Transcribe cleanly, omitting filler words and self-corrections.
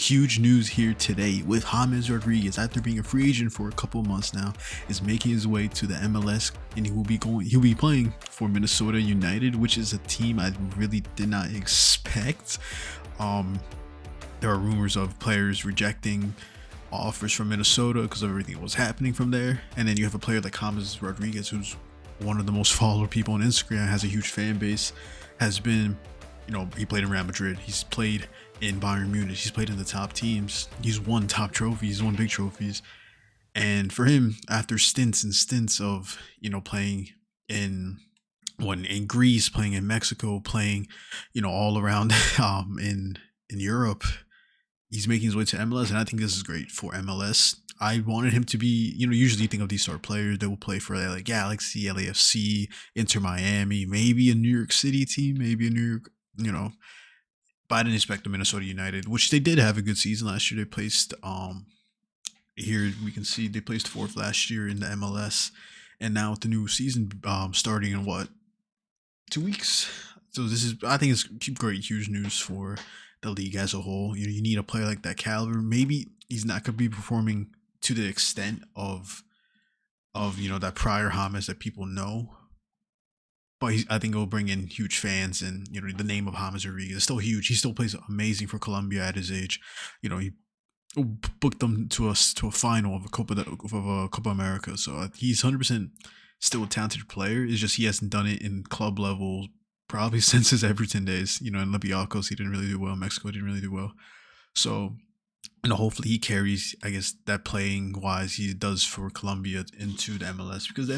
huge news here today with James Rodriguez, after being a free agent for a couple of months now, is making his way to the MLS, and he'll be playing for Minnesota United, which is a team I really did not expect. There are rumors of players rejecting offers from Minnesota because of everything that was happening from there. And then you have a player like James Rodriguez, who's one of the most followed people on Instagram, has a huge fan base, has been, he played in Real Madrid, he's played in Bayern Munich, he's played in the top teams, he's won top trophies, he's won big trophies. And for him, after stints and stints of, playing in in Greece, playing in Mexico, playing, all around in Europe, he's making his way to MLS, and I think this is great for MLS. I wanted him to be, usually you think of these sort of players that will play for like Galaxy, LAFC, Inter Miami, maybe a New York City team, maybe a New York, but I didn't expect the Minnesota United, which they did have a good season last year. They placed, here we can see they placed fourth last year in the MLS, and now with the new season starting in 2 weeks. So I think it's great, huge news for the league as a whole. You need a player like that caliber. Maybe he's not going to be performing to the extent of that prior James that people know, but I think it will bring in huge fans, and the name of James Rodriguez is still huge. He still plays amazing for Colombia at his age. He booked them to a final of a Copa America. So he's 100% still a talented player. It's just he hasn't done it in club level probably since his Everton days. In Olympiacos he didn't really do well. Mexico didn't really do well. So hopefully he carries, I guess, that playing wise he does for Colombia into the MLS, because